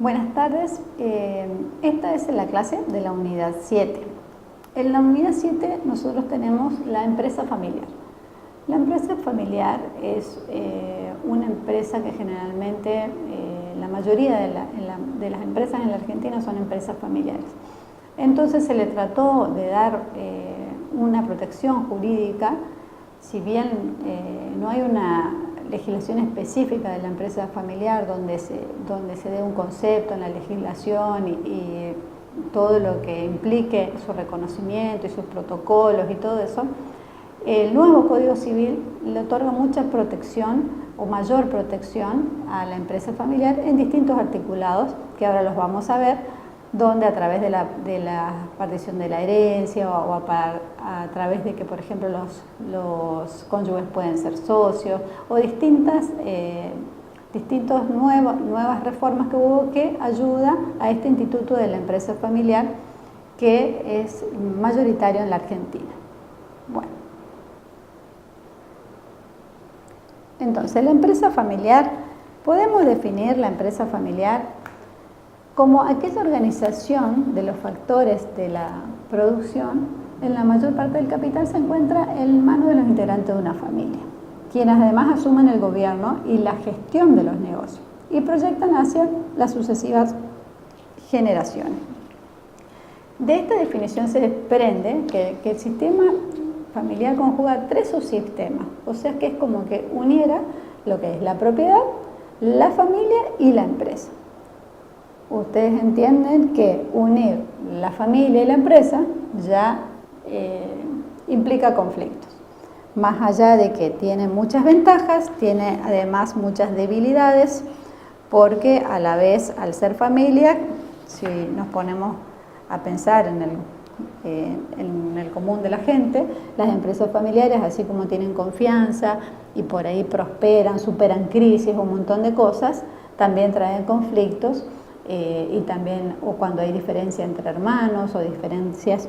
Buenas tardes, esta es la clase de la unidad 7. En la unidad 7 nosotros tenemos la empresa familiar. La empresa familiar es una empresa que generalmente la mayoría de las empresas en la Argentina son empresas familiares. Entonces se le trató de dar una protección jurídica, si bien no hay una legislación específica de la empresa familiar donde se dé un concepto en la legislación y todo lo que implique su reconocimiento y sus protocolos y todo eso. El nuevo Código Civil le otorga mucha protección o mayor protección a la empresa familiar en distintos articulados que ahora los vamos a ver, donde a través de la partición de la herencia o a través de que, por ejemplo, los cónyuges pueden ser socios o distintas nuevas reformas que hubo que ayuda a este instituto de la empresa familiar que es mayoritario en la Argentina. Bueno, entonces la empresa familiar, podemos definir la empresa familiar como aquella organización de los factores de la producción. En la mayor parte del capital se encuentra en manos de los integrantes de una familia, quienes además asumen el gobierno y la gestión de los negocios y proyectan hacia las sucesivas generaciones. De esta definición se desprende que el sistema familiar conjuga tres subsistemas, o sea que es como que uniera lo que es la propiedad, la familia y la empresa. Ustedes entienden que unir la familia y la empresa ya implica conflictos. Más allá de que tiene muchas ventajas, tiene además muchas debilidades, porque a la vez, al ser familia, si nos ponemos a pensar en el común de la gente, las empresas familiares, así como tienen confianza y por ahí prosperan, superan crisis, un montón de cosas, también traen conflictos. Y también o cuando hay diferencia entre hermanos o diferencias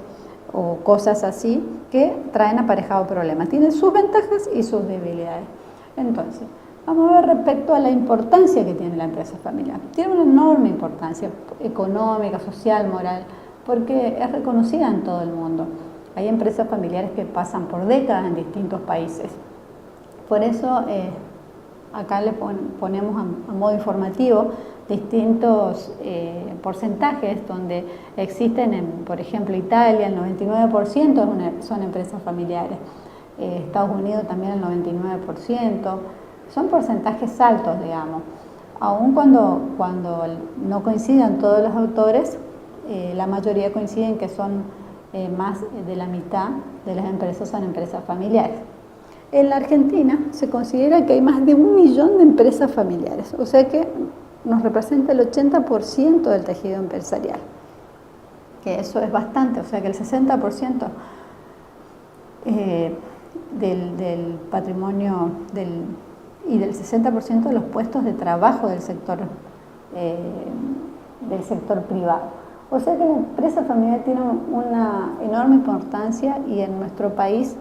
o cosas así que traen aparejado problemas. Tienen sus ventajas y sus debilidades. Entonces, vamos a ver respecto a la importancia que tiene la empresa familiar. Tiene una enorme importancia económica, social, moral, porque es reconocida en todo el mundo. Hay empresas familiares que pasan por décadas en distintos países. Por eso, acá le ponemos a modo informativo distintos porcentajes donde existen, por ejemplo, Italia, el 99% son empresas familiares, Estados Unidos también el 99%, son porcentajes altos, digamos. Aun cuando no coincidan todos los autores, la mayoría coinciden que son más de la mitad de las empresas son empresas familiares. En la Argentina se considera que hay más de 1 millón de empresas familiares, o sea que nos representa el 80% del tejido empresarial, que eso es bastante, o sea que el 60% del patrimonio y del 60% de los puestos de trabajo del sector privado. O sea que la empresa familiar tiene una enorme importancia y en nuestro país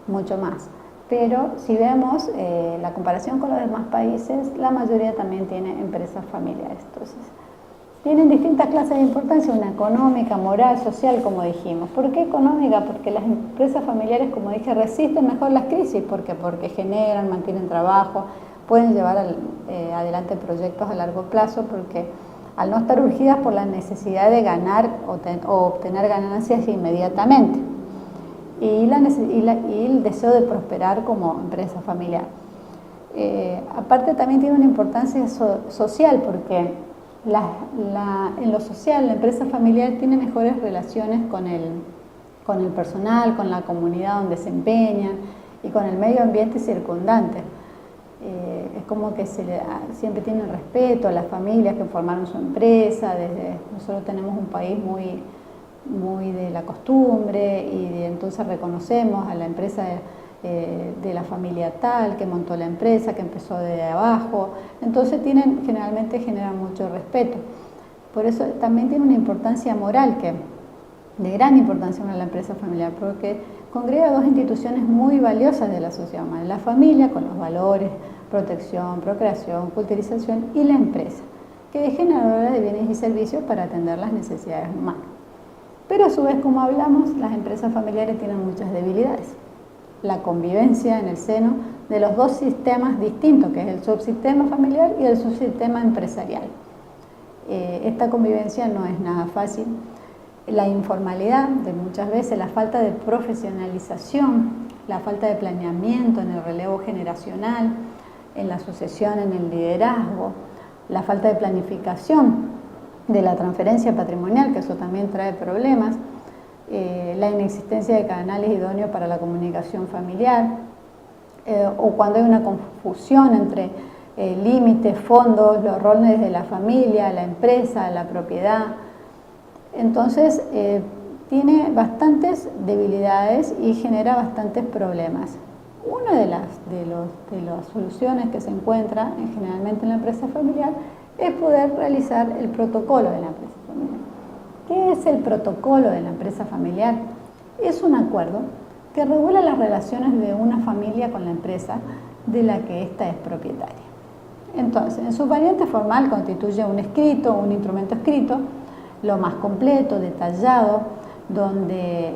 mucho más. Pero si vemos la comparación con los demás países, la mayoría también tiene empresas familiares. Entonces, tienen distintas clases de importancia, una económica, moral, social, como dijimos. ¿Por qué económica? Porque las empresas familiares, como dije, resisten mejor las crisis. ¿Por qué? Porque generan, mantienen trabajo, pueden llevar adelante proyectos a largo plazo, porque al no estar urgidas por la necesidad de ganar o obtener ganancias inmediatamente. Y el deseo de prosperar como empresa familiar. Aparte también tiene una importancia social, porque en lo social la empresa familiar tiene mejores relaciones con el personal, con la comunidad donde se empeñan y con el medio ambiente circundante. Es como que siempre tienen respeto a las familias que formaron su empresa. Nosotros tenemos un país muy de la costumbre y entonces reconocemos a la empresa de la familia tal que montó la empresa, que empezó de abajo. Entonces generalmente generan mucho respeto. Por eso también tiene una importancia moral, de gran importancia en la empresa familiar, porque congrega dos instituciones muy valiosas de la sociedad humana: la familia con los valores, protección, procreación, culturización, y la empresa, que es generadora de bienes y servicios para atender las necesidades humanas. Pero a su vez, como hablamos, las empresas familiares tienen muchas debilidades. La convivencia en el seno de los dos sistemas distintos, que es el subsistema familiar y el subsistema empresarial. Esta convivencia no es nada fácil. La informalidad de muchas veces, la falta de profesionalización, la falta de planeamiento en el relevo generacional, en la sucesión, en el liderazgo, la falta de planificación de la transferencia patrimonial, que eso también trae problemas, la inexistencia de canales idóneos para la comunicación familiar, o cuando hay una confusión entre límites, fondos, los roles de la familia, la empresa, la propiedad. Entonces, tiene bastantes debilidades y genera bastantes problemas. Una de las soluciones que se encuentra generalmente en la empresa familiar es poder realizar el protocolo de la empresa familiar. ¿Qué es el protocolo de la empresa familiar? Es un acuerdo que regula las relaciones de una familia con la empresa de la que ésta es propietaria. Entonces, en su variante formal constituye un escrito, un instrumento escrito, lo más completo, detallado, donde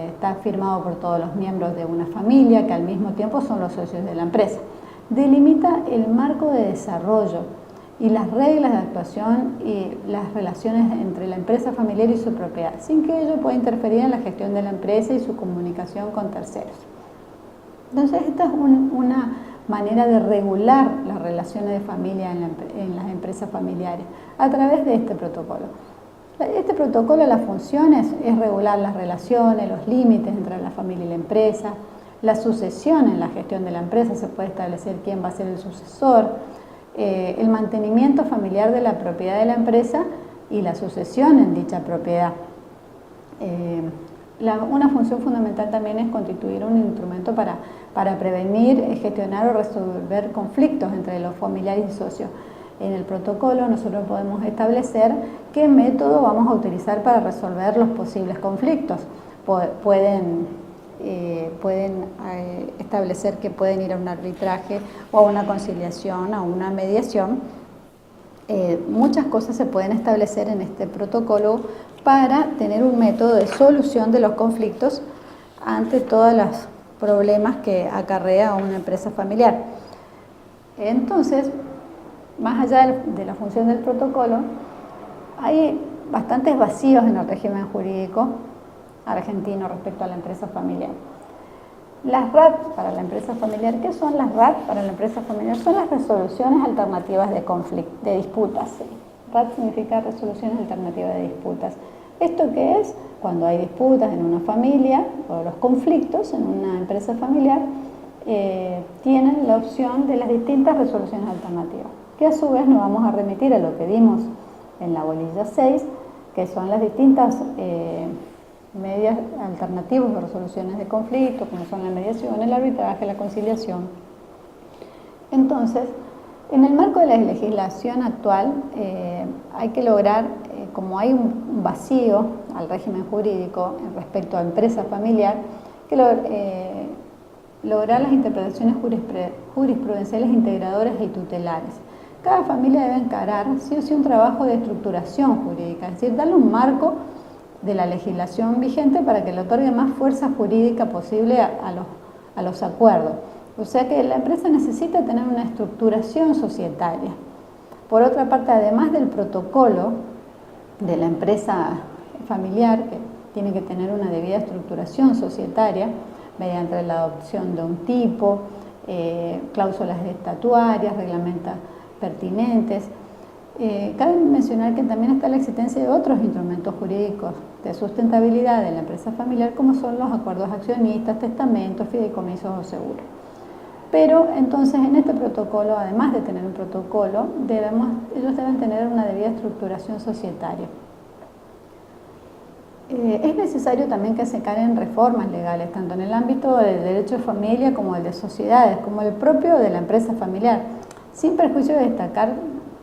está firmado por todos los miembros de una familia, que al mismo tiempo son los socios de la empresa. Delimita el marco de desarrollo y las reglas de actuación y las relaciones entre la empresa familiar y su propiedad, sin que ello pueda interferir en la gestión de la empresa y su comunicación con terceros. Entonces, esta es una manera de regular las relaciones de familia en las empresas familiares a través de este protocolo. Este protocolo, las funciones es regular las relaciones, los límites entre la familia y la empresa, la sucesión en la gestión de la empresa, se puede establecer quién va a ser el sucesor, el mantenimiento familiar de la propiedad de la empresa y la sucesión en dicha propiedad. Una función fundamental también es constituir un instrumento para prevenir, gestionar o resolver conflictos entre los familiares y socios. En el protocolo nosotros podemos establecer qué método vamos a utilizar para resolver los posibles conflictos. Pueden establecer que pueden ir a un arbitraje o a una conciliación, a una mediación. Muchas cosas se pueden establecer en este protocolo para tener un método de solución de los conflictos ante todos los problemas que acarrea una empresa familiar. Entonces, más allá de la función del protocolo, hay bastantes vacíos en el régimen jurídico argentino respecto a la empresa familiar. Las RAT para la empresa familiar, ¿qué son las RAT para la empresa familiar? Son las resoluciones alternativas de disputas. ¿Sí? RAT significa resoluciones alternativas de disputas. ¿Esto qué es? Cuando hay disputas en una familia o los conflictos en una empresa familiar, tienen la opción de las distintas resoluciones alternativas, que a su vez nos vamos a remitir a lo que vimos en la bolilla 6, que son las distintas medios alternativos de resoluciones de conflictos, como son la mediación, el arbitraje, la conciliación. Entonces, en el marco de la legislación actual, hay que lograr, como hay un vacío al régimen jurídico respecto a empresa familiar, que lograr las interpretaciones jurisprudenciales integradoras y tutelares. Cada familia debe encarar sí o sí un trabajo de estructuración jurídica, es decir, darle un marco de la legislación vigente para que le otorgue más fuerza jurídica posible a los acuerdos. O sea que la empresa necesita tener una estructuración societaria. Por otra parte, además del protocolo de la empresa familiar, que tiene que tener una debida estructuración societaria, mediante la adopción de un tipo, cláusulas estatuarias, reglamentos pertinentes. Cabe mencionar que también está la existencia de otros instrumentos jurídicos de sustentabilidad de la empresa familiar, como son los acuerdos accionistas, testamentos, fideicomisos o seguros. Pero entonces en este protocolo, además de tener un protocolo, ellos deben tener una debida estructuración societaria. Es necesario también que se encaren reformas legales, tanto en el ámbito del derecho de familia como el de sociedades, como el propio de la empresa familiar, sin perjuicio de destacar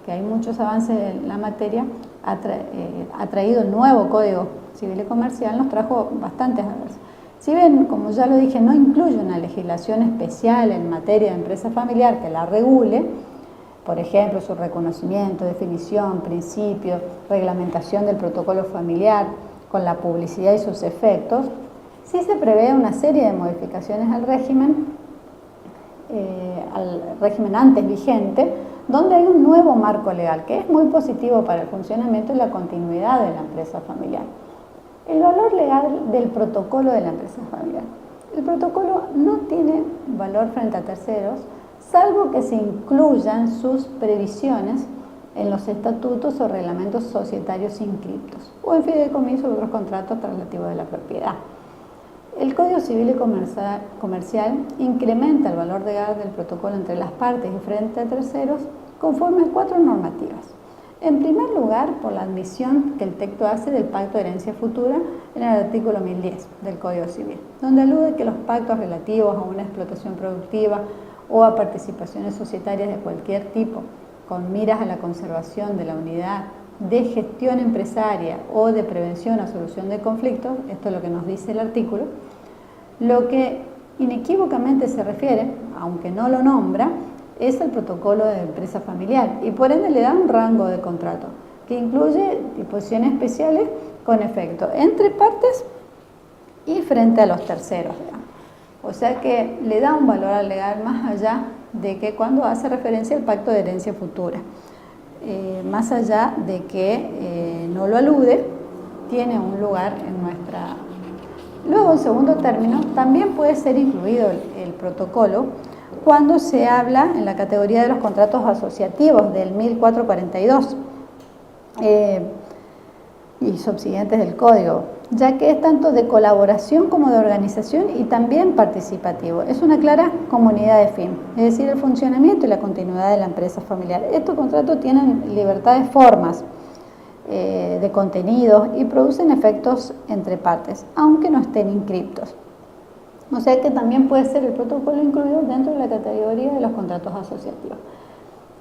que hay muchos avances en la materia. Ha traído el nuevo Código Civil y Comercial, nos trajo bastantes avances. Si bien, como ya lo dije, no incluye una legislación especial en materia de empresa familiar que la regule, por ejemplo, su reconocimiento, definición, principio, reglamentación del protocolo familiar, con la publicidad y sus efectos, sí se prevé una serie de modificaciones al régimen antes vigente, donde hay un nuevo marco legal que es muy positivo para el funcionamiento y la continuidad de la empresa familiar. El valor legal del protocolo de la empresa familiar. El protocolo no tiene valor frente a terceros, salvo que se incluyan sus previsiones en los estatutos o reglamentos societarios inscriptos o en fideicomiso o otros contratos traslativos de la propiedad. El Código Civil y Comercial incrementa el valor legal del protocolo entre las partes y frente a terceros conforme a 4 normativas. En primer lugar, por la admisión que el texto hace del pacto de herencia futura en el artículo 1010 del Código Civil, donde alude que los pactos relativos a una explotación productiva o a participaciones societarias de cualquier tipo, con miras a la conservación de la unidad de gestión empresaria o de prevención o solución de conflictos, esto es lo que nos dice el artículo, lo que inequívocamente se refiere, aunque no lo nombra, es el protocolo de empresa familiar y por ende le da un rango de contrato que incluye disposiciones especiales con efecto entre partes y frente a los terceros, digamos. O sea que le da un valor legal más allá de que cuando hace referencia al pacto de herencia futura, más allá de que no lo alude, tiene un lugar en nuestra... Luego, en segundo término, también puede ser incluido el protocolo cuando se habla en la categoría de los contratos asociativos del 1442 y subsiguientes del Código, ya que es tanto de colaboración como de organización y también participativo. Es una clara comunidad de fin, es decir, el funcionamiento y la continuidad de la empresa familiar. Estos contratos tienen libertad de formas, de contenidos y producen efectos entre partes, aunque no estén inscriptos. O sea que también puede ser el protocolo incluido dentro de la categoría de los contratos asociativos.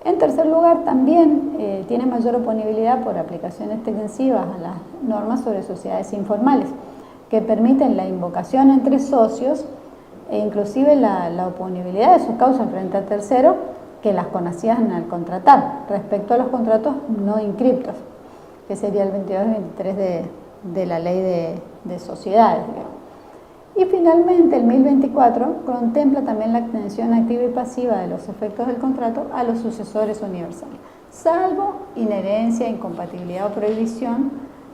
En tercer lugar, también tiene mayor oponibilidad por aplicaciones extensivas a las normas sobre sociedades informales, que permiten la invocación entre socios e inclusive la oponibilidad de sus causas frente a terceros que las conocían al contratar, respecto a los contratos no inscriptos, que sería el 22 y 23 de la ley de sociedades, digamos. Y finalmente, el 1024 contempla también la extensión activa y pasiva de los efectos del contrato a los sucesores universales, salvo inherencia, incompatibilidad o prohibición,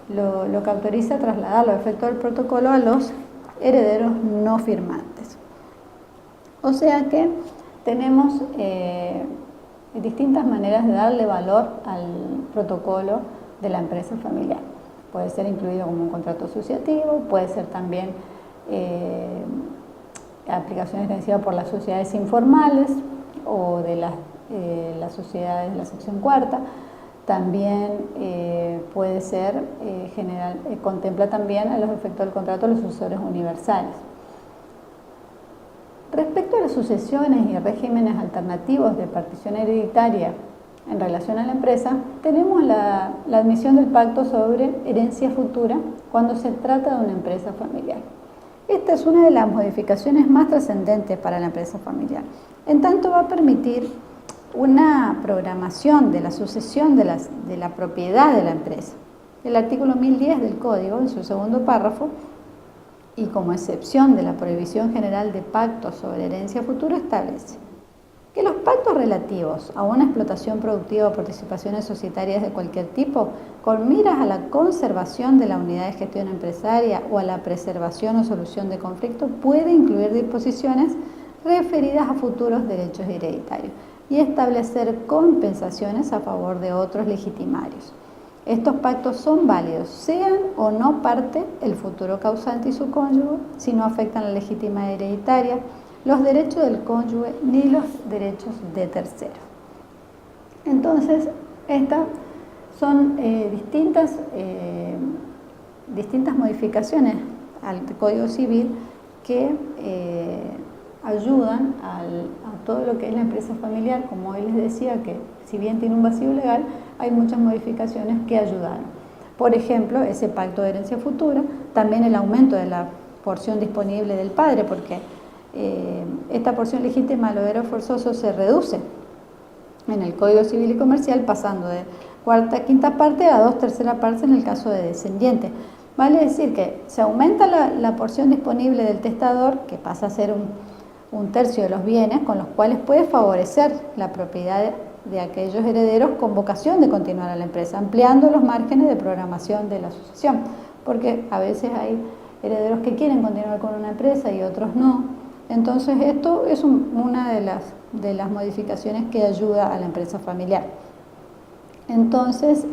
lo que autoriza trasladar los efectos del protocolo a los herederos no firmantes. O sea que tenemos distintas maneras de darle valor al protocolo de la empresa familiar. Puede ser incluido como un contrato asociativo, puede ser también aplicación extensiva por las sociedades informales o de las sociedades de la sección cuarta. También puede ser contempla también a los efectos del contrato los sucesores universales. Respecto a las sucesiones y regímenes alternativos de partición hereditaria en relación a la empresa, tenemos la admisión del pacto sobre herencia futura cuando se trata de una empresa familiar. Esta es una de las modificaciones más trascendentes para la empresa familiar. En tanto va a permitir una programación de la sucesión de la propiedad de la empresa. El artículo 1010 del Código, en su segundo párrafo, y como excepción de la prohibición general de pactos sobre herencia futura, establece que los pactos relativos a una explotación productiva o participaciones societarias de cualquier tipo, con miras a la conservación de la unidad de gestión empresaria o a la preservación o solución de conflictos, puede incluir disposiciones referidas a futuros derechos hereditarios y establecer compensaciones a favor de otros legitimarios. Estos pactos son válidos, sean o no parte el futuro causante y su cónyuge, si no afectan la legítima hereditaria, los derechos del cónyuge ni los derechos de terceros. Entonces, estas son distintas modificaciones al Código Civil que ayudan a todo lo que es la empresa familiar. Como hoy les decía, que si bien tiene un vacío legal, hay muchas modificaciones que ayudaron. Por ejemplo, ese pacto de herencia futura, también el aumento de la porción disponible del padre, porque esta porción legítima al heredero forzoso se reduce en el Código Civil y Comercial, pasando de quinta parte a 2/3 partes en el caso de descendiente. Vale decir que se aumenta la porción disponible del testador, que pasa a ser un tercio de los bienes, con los cuales puede favorecer la propiedad de aquellos herederos con vocación de continuar a la empresa, ampliando los márgenes de programación de la sucesión, porque a veces hay herederos que quieren continuar con una empresa y otros no. Entonces esto es una de las modificaciones que ayuda a la empresa familiar. Entonces,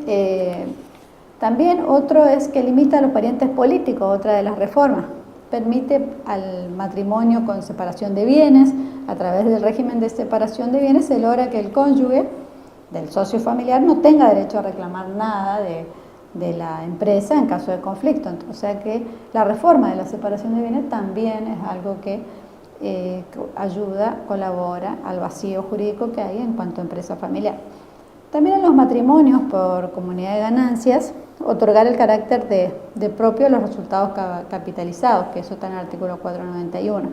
también otro es que limita a los parientes políticos, otra de las reformas. Permite al matrimonio con separación de bienes. A través del régimen de separación de bienes se logra que el cónyuge del socio familiar no tenga derecho a reclamar nada de la empresa en caso de conflicto. O sea que la reforma de la separación de bienes también es algo que ayuda, colabora al vacío jurídico que hay en cuanto a empresa familiar. También en los matrimonios por comunidad de ganancias, otorgar el carácter de propio de los resultados capitalizados, que eso está en el artículo 491.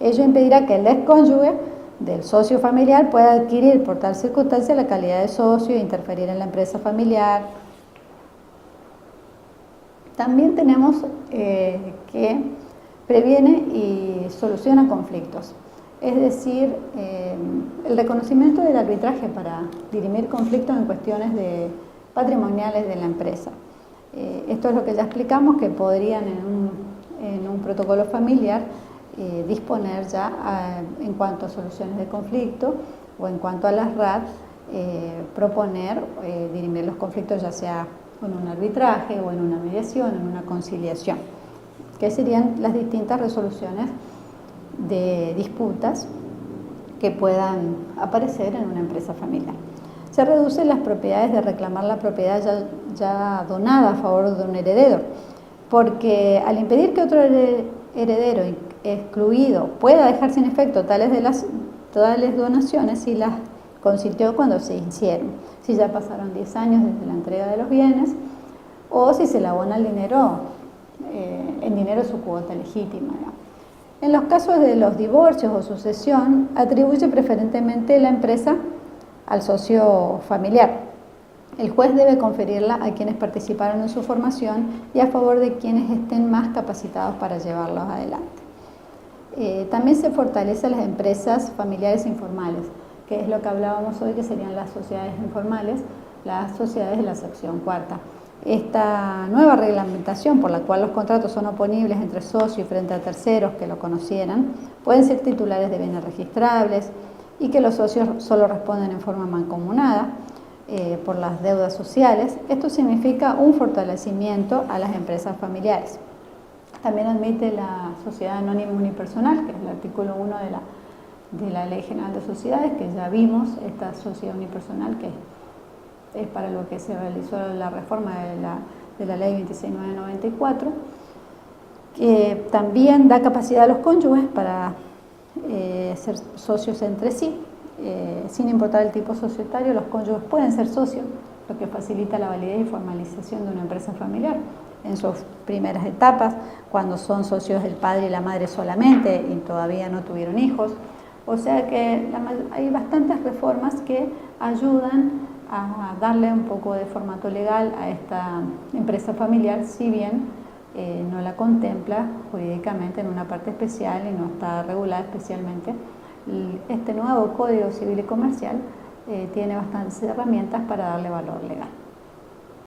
Ello impedirá que el excónyuge del socio familiar pueda adquirir por tal circunstancia la calidad de socio e interferir en la empresa familiar. También tenemos que previene y soluciona conflictos. Es decir, el reconocimiento del arbitraje para dirimir conflictos en cuestiones patrimoniales de la empresa. Esto es lo que ya explicamos, que podrían en un protocolo familiar disponer ya en cuanto a soluciones de conflicto o en cuanto a las RAD, proponer dirimir los conflictos ya sea en un arbitraje o en una mediación, en una conciliación, que serían las distintas resoluciones de disputas que puedan aparecer en una empresa familiar. Se reducen las propiedades de reclamar la propiedad ya donada a favor de un heredero, porque al impedir que otro heredero excluido pueda dejar sin efecto tales donaciones, si las consintió cuando se hicieron, si ya pasaron 10 años desde la entrega de los bienes o si se le abona el dinero, en dinero su cuota legítima, ¿no? En los casos de los divorcios o sucesión, atribuye preferentemente la empresa al socio familiar. El juez debe conferirla a quienes participaron en su formación y a favor de quienes estén más capacitados para llevarlos adelante. También se fortalecen las empresas familiares informales, que es lo que hablábamos hoy, que serían las sociedades informales, las sociedades de la sección cuarta. Esta nueva reglamentación por la cual los contratos son oponibles entre socios y frente a terceros que lo conocieran, pueden ser titulares de bienes registrables y que los socios solo responden en forma mancomunada por las deudas sociales. Esto significa un fortalecimiento a las empresas familiares. También admite la sociedad anónima unipersonal, que es el artículo 1 de la Ley General de Sociedades, que ya vimos, esta sociedad unipersonal que es para lo que se realizó la reforma de la Ley 26.994, que también da capacidad a los cónyuges para ser socios entre sí, sin importar el tipo societario. Los cónyuges pueden ser socios, lo que facilita la validez y formalización de una empresa familiar en sus primeras etapas, cuando son socios el padre y la madre solamente y todavía no tuvieron hijos. O sea que hay bastantes reformas que ayudan a darle un poco de formato legal a esta empresa familiar, si bien no la contempla jurídicamente en una parte especial y no está regulada especialmente. Este nuevo Código Civil y Comercial tiene bastantes herramientas para darle valor legal.